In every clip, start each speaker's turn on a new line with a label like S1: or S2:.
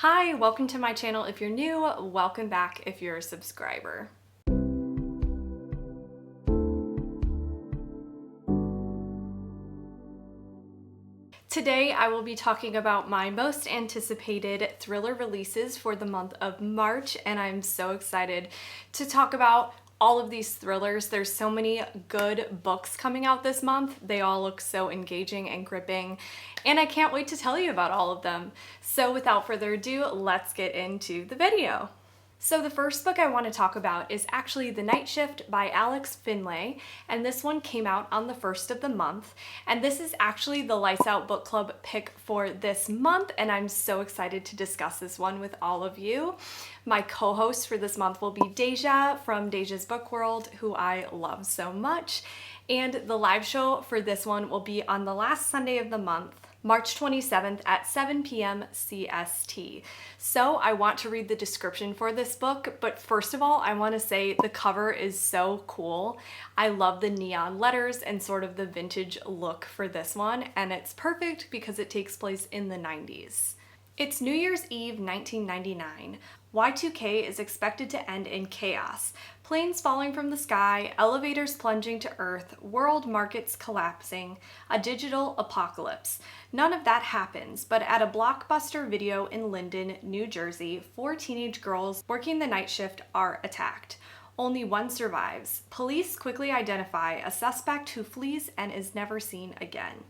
S1: Hi, welcome to my channel if you're new, welcome back if you're a subscriber. Today I will be talking about my most anticipated thriller releases for the month of March, and I'm so excited to talk about all of these thrillers. There's so many good books coming out this month. They all look so engaging and gripping, and I can't wait to tell you about all of them. So without further ado, let's get into the video. So the first book I want to talk about is actually The Night Shift by Alex Finlay, and this one came out on the 1st of the month, and this is actually the Lights Out Book Club pick for this month, and I'm so excited to discuss this one with all of you. My co-host for this month will be Deja from Deja's Book World, who I love so much, and the live show for this one will be on the last Sunday of the month, March 27th at 7 p.m. CST. So I want to read the description for this book, but first of all, I want to say the cover is so cool. I love the neon letters and sort of the vintage look for this one, and it's perfect because it takes place in the 90s. It's New Year's Eve 1999. Y2K is expected to end in chaos. Planes falling from the sky, elevators plunging to earth, world markets collapsing, a digital apocalypse. None of that happens, but at a Blockbuster Video in Linden, New Jersey, 4 teenage girls working the night shift are attacked. Only one survives. Police quickly identify a suspect who flees and is never seen again.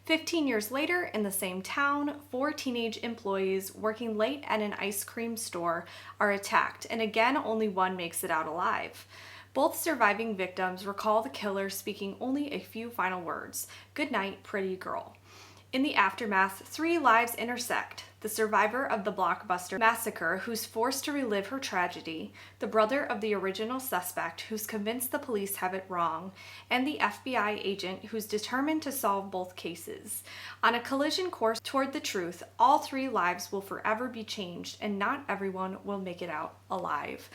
S1: 15 years later, in the same town, 4 teenage employees working late at an ice cream store are attacked, and again, only one makes it out alive. Both surviving victims recall the killer speaking only a few final words, "Goodnight, pretty girl." In the aftermath, 3 lives intersect. The survivor of the Blockbuster massacre who's forced to relive her tragedy, the brother of the original suspect who's convinced the police have it wrong, and the FBI agent who's determined to solve both cases. On a collision course toward the truth, all 3 lives will forever be changed, and not everyone will make it out alive.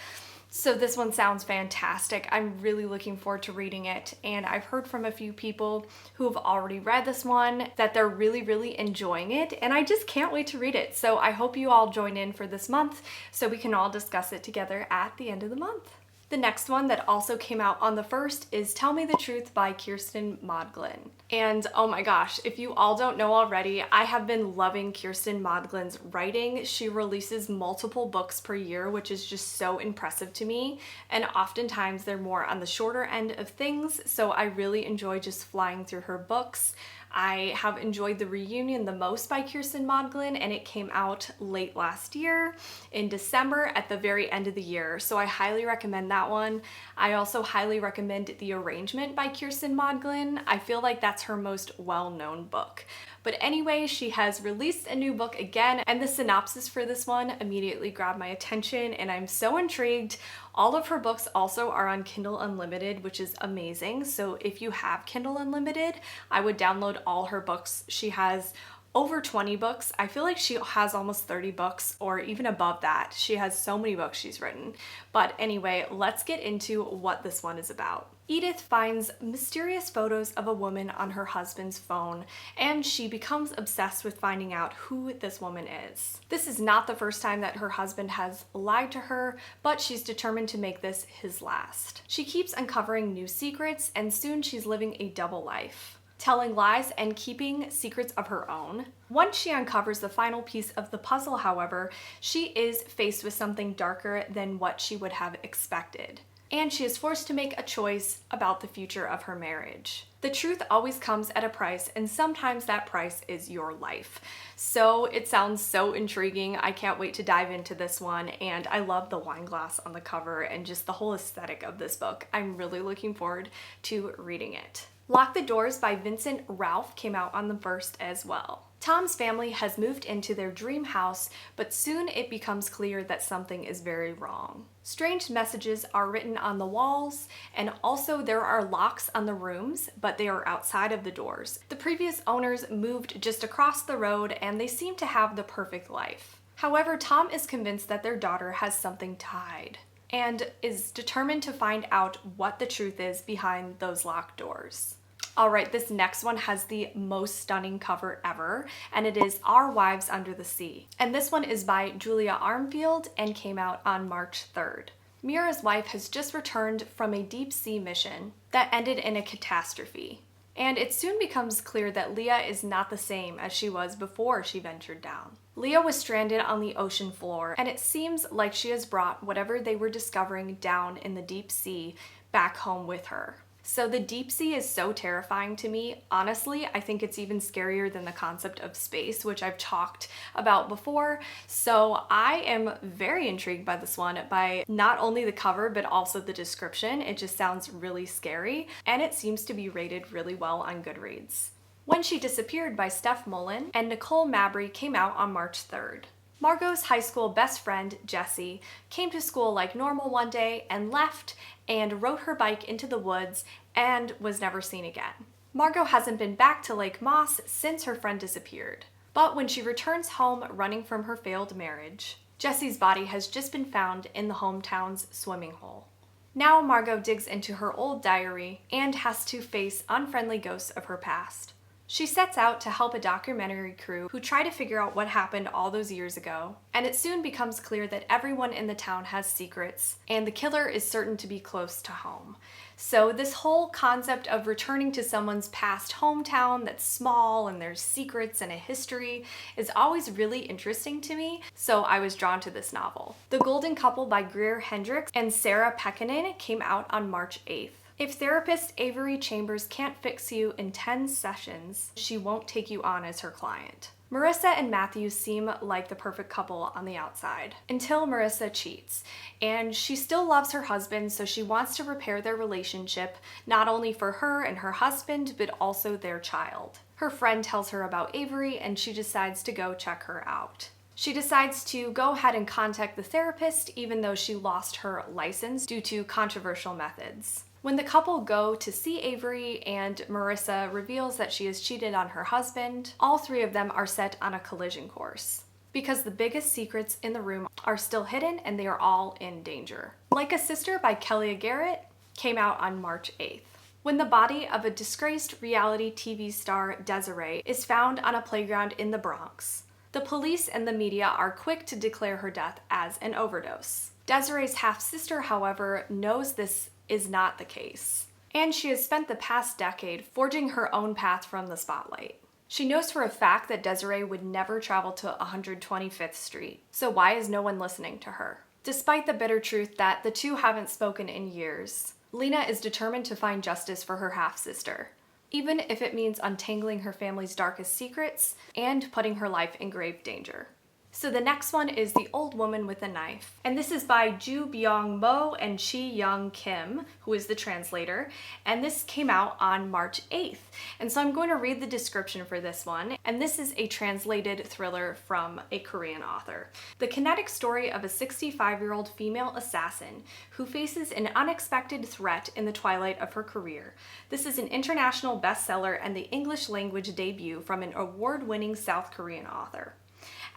S1: So this one sounds fantastic. I'm really looking forward to reading it, and I've heard from a few people who have already read this one that they're really enjoying it, and I just can't wait to read it. So I hope you all join in for this month so we can all discuss it together at the end of the month. The next one that also came out on the 1st is Tell Me the Truth by Kiersten Modglin. And oh my gosh, if you all don't know already, I have been loving Kiersten Modglin's writing. She releases multiple books per year, which is just so impressive to me. And oftentimes they're more on the shorter end of things, so I really enjoy just flying through her books. I have enjoyed The Reunion the most by Kiersten Modglin, and it came out late last year in December at the very end of the year, so I highly recommend that one. I also highly recommend The Arrangement by Kiersten Modglin. I feel like that's her most well-known book. But anyway, she has released a new book again, and the synopsis for this one immediately grabbed my attention, and I'm so intrigued. All of her books also are on Kindle Unlimited, which is amazing. So if you have Kindle Unlimited, I would download all her books. She has over 20 books. I feel like she has almost 30 books or even above that. She has so many books she's written. But anyway, let's get into what this one is about. Edith finds mysterious photos of a woman on her husband's phone, and she becomes obsessed with finding out who this woman is. This is not the first time that her husband has lied to her, but she's determined to make this his last. She keeps uncovering new secrets, and soon she's living a double life, telling lies and keeping secrets of her own. Once she uncovers the final piece of the puzzle, however, she is faced with something darker than what she would have expected, and she is forced to make a choice about the future of her marriage. The truth always comes at a price, and sometimes that price is your life. So it sounds so intriguing. I can't wait to dive into this one, and I love the wine glass on the cover and just the whole aesthetic of this book. I'm really looking forward to reading it. Lock the Doors by Vincent Ralph came out on the 1st as well. Tom's family has moved into their dream house, but soon it becomes clear that something is very wrong. Strange messages are written on the walls, and also there are locks on the rooms, but they are outside of the doors. The previous owners moved just across the road, and they seem to have the perfect life. However, Tom is convinced that their daughter has something to hide, and is determined to find out what the truth is behind those locked doors. All right, this next one has the most stunning cover ever, and it is Our Wives Under the Sea. And this one is by Julia Armfield and came out on March 3rd. Mira's wife has just returned from a deep sea mission that ended in a catastrophe. And it soon becomes clear that Leah is not the same as she was before she ventured down. Leah was stranded on the ocean floor, and it seems like she has brought whatever they were discovering down in the deep sea back home with her. So the deep sea is so terrifying to me. Honestly, I think it's even scarier than the concept of space, which I've talked about before. So I am very intrigued by this one, by not only the cover, but also the description. It just sounds really scary, and it seems to be rated really well on Goodreads. When She Disappeared by Steph Mullin and Nicole Mabry came out on March 3rd. Margot's high school best friend, Jessie, came to school like normal one day and left and rode her bike into the woods and was never seen again. Margot hasn't been back to Lake Moss since her friend disappeared. But when she returns home running from her failed marriage, Jessie's body has just been found in the hometown's swimming hole. Now Margot digs into her old diary and has to face unfriendly ghosts of her past. She sets out to help a documentary crew who try to figure out what happened all those years ago, and it soon becomes clear that everyone in the town has secrets, and the killer is certain to be close to home. So this whole concept of returning to someone's past hometown that's small and there's secrets and a history is always really interesting to me, so I was drawn to this novel. The Golden Couple by Greer, Hendricks, and Sarah Pekkanen came out on March 8th. If therapist Avery Chambers can't fix you in 10 sessions, she won't take you on as her client. Marissa and Matthew seem like the perfect couple on the outside, until Marissa cheats. And she still loves her husband, so she wants to repair their relationship, not only for her and her husband, but also their child. Her friend tells her about Avery, and she decides to go check her out. She decides to go ahead and contact the therapist, even though she lost her license due to controversial methods. When the couple go to see Avery and Marissa reveals that she has cheated on her husband, all three of them are set on a collision course, because the biggest secrets in the room are still hidden and they are all in danger. Like a Sister by Kellye Garrett came out on March 8th. When the body of a disgraced reality TV star, Desiree, is found on a playground in the Bronx, the police and the media are quick to declare her death as an overdose. Desiree's half-sister, however, knows this is not the case, and she has spent the past decade forging her own path from the spotlight. She knows for a fact that Desiree would never travel to 125th Street, so why is no one listening to her? Despite the bitter truth that the two haven't spoken in years, Lena is determined to find justice for her half-sister, even if it means untangling her family's darkest secrets and putting her life in grave danger. So the next one is The Old Woman with a Knife, and this is by Gu Byeong-mo and Chi-Young Kim, who is the translator, and this came out on March 8th. And so I'm going to read the description for this one, and this is a translated thriller from a Korean author. The kinetic story of a 65-year-old female assassin who faces an unexpected threat in the twilight of her career. This is an international bestseller and the English language debut from an award-winning South Korean author.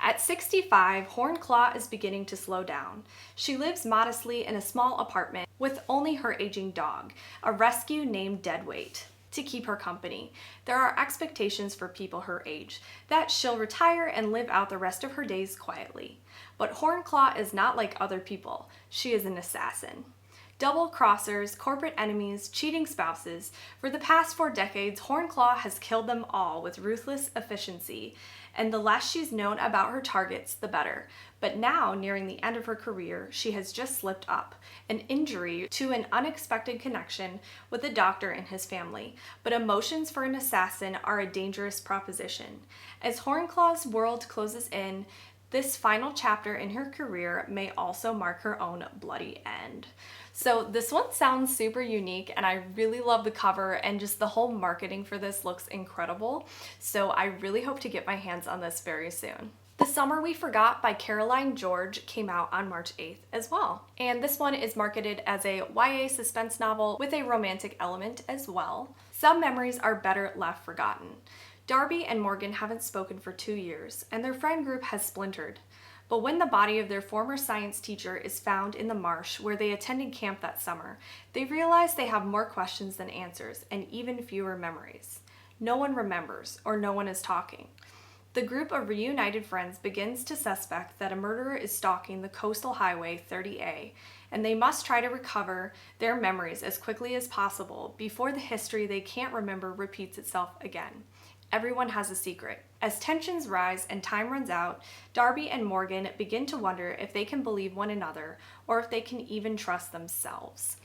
S1: At 65, Hornclaw is beginning to slow down. She lives modestly in a small apartment with only her aging dog, a rescue named Deadweight, to keep her company. There are expectations for people her age, that she'll retire and live out the rest of her days quietly. But Hornclaw is not like other people. She is an assassin. Double-crossers, corporate enemies, cheating spouses. For the past 4 decades, Hornclaw has killed them all with ruthless efficiency, and the less she's known about her targets, the better. But now, nearing the end of her career, she has just slipped up, an injury to an unexpected connection with a doctor and his family. But emotions for an assassin are a dangerous proposition. As Hornclaw's world closes in, this final chapter in her career may also mark her own bloody end. So this one sounds super unique, and I really love the cover, and just the whole marketing for this looks incredible. So I really hope to get my hands on this very soon. The Summer We Forgot by Caroline George came out on March 8th as well. And this one is marketed as a YA suspense novel with a romantic element as well. Some memories are better left forgotten. Darby and Morgan haven't spoken for 2 years, and their friend group has splintered. But when the body of their former science teacher is found in the marsh where they attended camp that summer, they realize they have more questions than answers and even fewer memories. No one remembers, or no one is talking. The group of reunited friends begins to suspect that a murderer is stalking the coastal highway 30A, and they must try to recover their memories as quickly as possible before the history they can't remember repeats itself again. Everyone has a secret. As tensions rise and time runs out, Darby and Morgan begin to wonder if they can believe one another or if they can even trust themselves.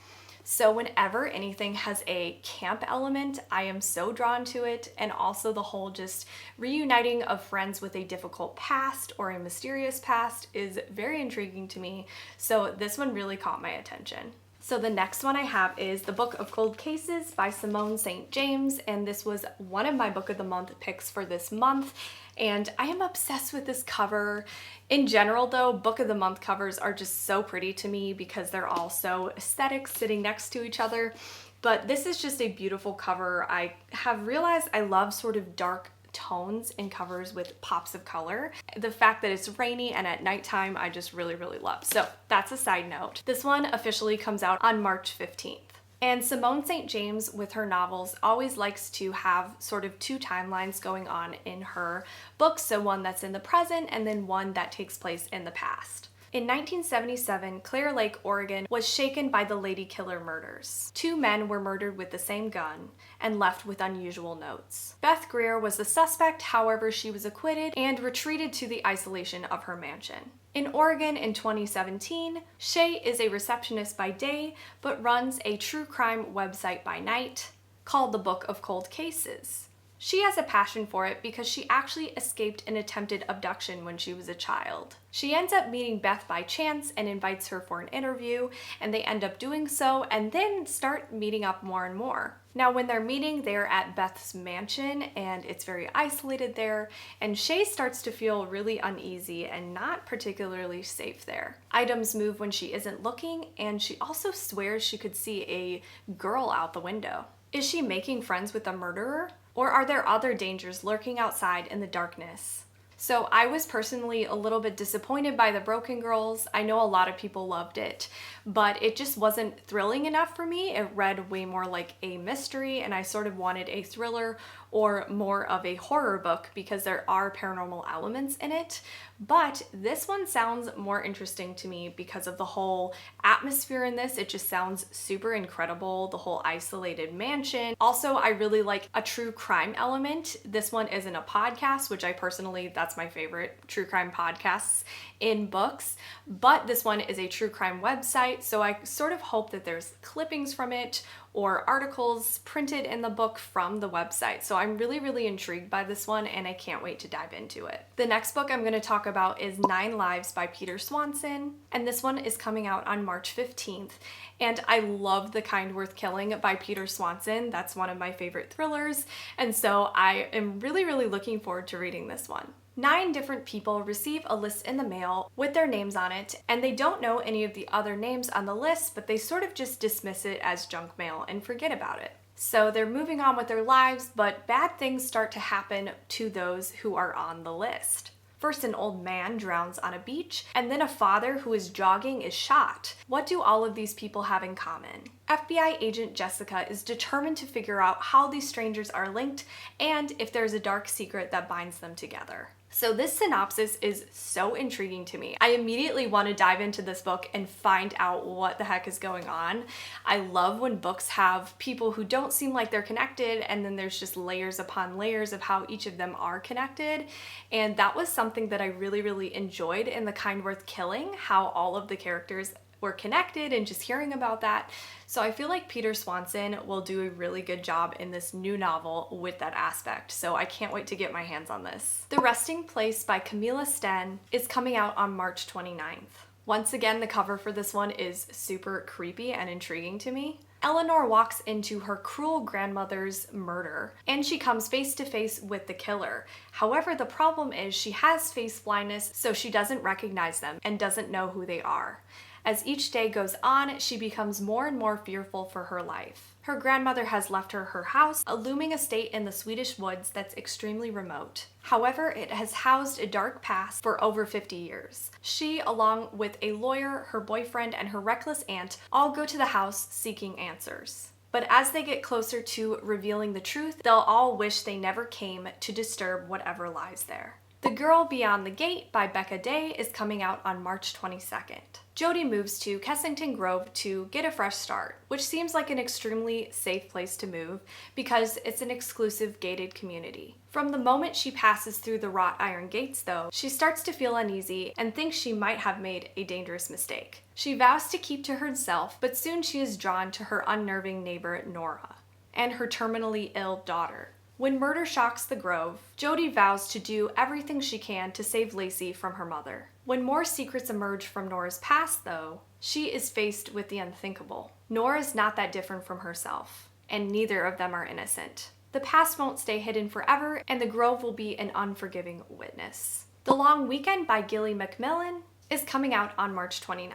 S1: So whenever anything has a camp element, I am so drawn to it, and also the whole just reuniting of friends with a difficult past or a mysterious past is very intriguing to me, so this one really caught my attention. So the next one I have is The Book of Cold Cases by Simone St. James, and this was one of my Book of the Month picks for this month, and I am obsessed with this cover. In general though, Book of the Month covers are just so pretty to me because they're all so aesthetic sitting next to each other, but this is just a beautiful cover. I have realized I love sort of dark tones in covers with pops of color. The fact that it's rainy and at nighttime, I just really love. So that's a side note. This one officially comes out on March 15th. And Simone St. James, with her novels, always likes to have sort of two timelines going on in her books. So one that's in the present and then one that takes place in the past. In 1977, Clear Lake, Oregon was shaken by the Lady Killer murders. Two men were murdered with the same gun and left with unusual notes. Beth Greer was the suspect, however she was acquitted and retreated to the isolation of her mansion. In Oregon in 2017, Shay is a receptionist by day but runs a true crime website by night called The Book of Cold Cases. She has a passion for it because she actually escaped an attempted abduction when she was a child. She ends up meeting Beth by chance and invites her for an interview, and they end up doing so and then start meeting up more and more. Now when they're meeting, they're at Beth's mansion and it's very isolated there, and Shay starts to feel really uneasy and not particularly safe there. Items move when she isn't looking, and she also swears she could see a girl out the window. Is she making friends with the murderer? Or are there other dangers lurking outside in the darkness? So I was personally a little bit disappointed by The Broken Girls. I know a lot of people loved it, but it just wasn't thrilling enough for me. It read way more like a mystery, and I sort of wanted a thriller or more of a horror book because there are paranormal elements in it. But this one sounds more interesting to me because of the whole atmosphere in this. It just sounds super incredible, the whole isolated mansion. Also, I really like a true crime element. This one isn't a podcast, which I personally, that's my favorite true crime podcasts in books, but this one is a true crime website, so I sort of hope that there's clippings from it or articles printed in the book from the website. So I'm really intrigued by this one, and I can't wait to dive into it. The next book I'm going to talk about is 9 Lives by Peter Swanson, and this one is coming out on March 15th. And I love The Kind Worth Killing by Peter Swanson. That's one of my favorite thrillers, and so I am really looking forward to reading this one. 9 different people receive a list in the mail with their names on it, and they don't know any of the other names on the list, but they sort of just dismiss it as junk mail and forget about it. So they're moving on with their lives, but bad things start to happen to those who are on the list. First, an old man drowns on a beach, and then a father who is jogging is shot. What do all of these people have in common? FBI agent Jessica is determined to figure out how these strangers are linked and if there's a dark secret that binds them together. So this synopsis is so intriguing to me. I immediately want to dive into this book and find out what the heck is going on. I love when books have people who don't seem like they're connected, and then there's just layers upon layers of how each of them are connected. And that was something that I really enjoyed in The Kind Worth Killing, how all of the characters were connected and just hearing about that. So I feel like Peter Swanson will do a really good job in this new novel with that aspect. So I can't wait to get my hands on this. The Resting Place by Camilla Sten is coming out on March 29th. Once again, the cover for this one is super creepy and intriguing to me. Eleanor walks into her cruel grandmother's murder, and she comes face to face with the killer. However, the problem is she has face blindness, so she doesn't recognize them and doesn't know who they are. As each day goes on, she becomes more and more fearful for her life. Her grandmother has left her her house, a looming estate in the Swedish woods that's extremely remote. However, it has housed a dark past for over 50 years. She, along with a lawyer, her boyfriend, and her reckless aunt, all go to the house seeking answers. But as they get closer to revealing the truth, they'll all wish they never came to disturb whatever lies there. The Girl Beyond the Gate by Becca is coming out on March 22nd. Jody moves to Kensington Grove to get a fresh start, which seems like an extremely safe place to move because it's an exclusive gated community. From the moment she passes through the wrought iron gates, though, she starts to feel uneasy and thinks she might have made a dangerous mistake. She vows to keep to herself, but soon she is drawn to her unnerving neighbor Nora and her terminally ill daughter. When murder shocks the Grove, Jody vows to do everything she can to save Lacey from her mother. When more secrets emerge from Nora's past, though, she is faced with the unthinkable. Nora's not that different from herself, and neither of them are innocent. The past won't stay hidden forever, and the Grove will be an unforgiving witness. The Long Weekend by Gilly Macmillan is coming out on March 29th.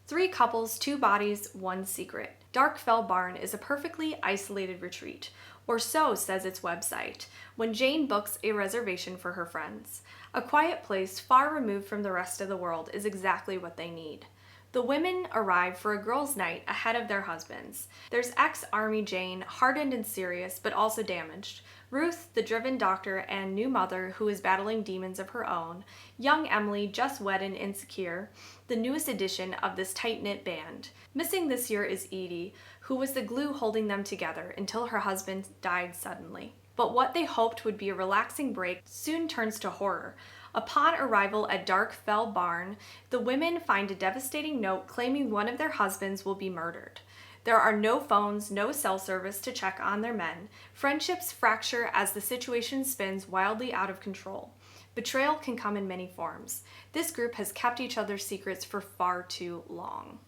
S1: 3 couples, 2 bodies, 1 secret. Dark Fell Barn is a perfectly isolated retreat, or so says its website, when Jane books a reservation for her friends. A quiet place far removed from the rest of the world is exactly what they need. The women arrive for a girls' night ahead of their husbands. There's ex-Army Jane, hardened and serious, but also damaged. Ruth, the driven doctor and new mother who is battling demons of her own. Young Emily, just wed and insecure, the newest addition of this tight-knit band. Missing this year is Edie, who was the glue holding them together until her husband died suddenly. But what they hoped would be a relaxing break soon turns to horror. Upon arrival at Dark Fell Barn, the women find a devastating note claiming one of their husbands will be murdered. There are no phones, no cell service to check on their men. Friendships fracture as the situation spins wildly out of control. Betrayal can come in many forms. This group has kept each other's secrets for far too long.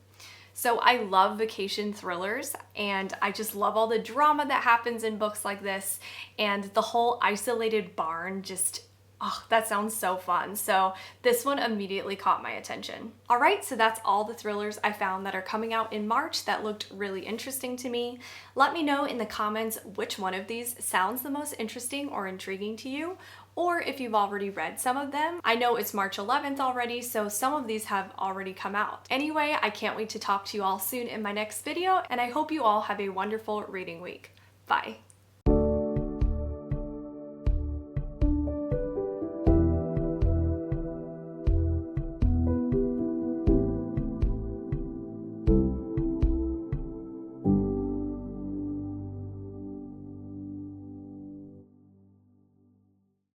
S1: So I love vacation thrillers, and I just love all the drama that happens in books like this, and the whole isolated barn just, oh, that sounds so fun. So this one immediately caught my attention. All right, so that's all the thrillers I found that are coming out in March that looked really interesting to me. Let me know in the comments which one of these sounds the most interesting or intriguing to you, or if you've already read some of them. I know it's March 11th already, so some of these have already come out. Anyway, I can't wait to talk to you all soon in my next video, and I hope you all have a wonderful reading week. Bye.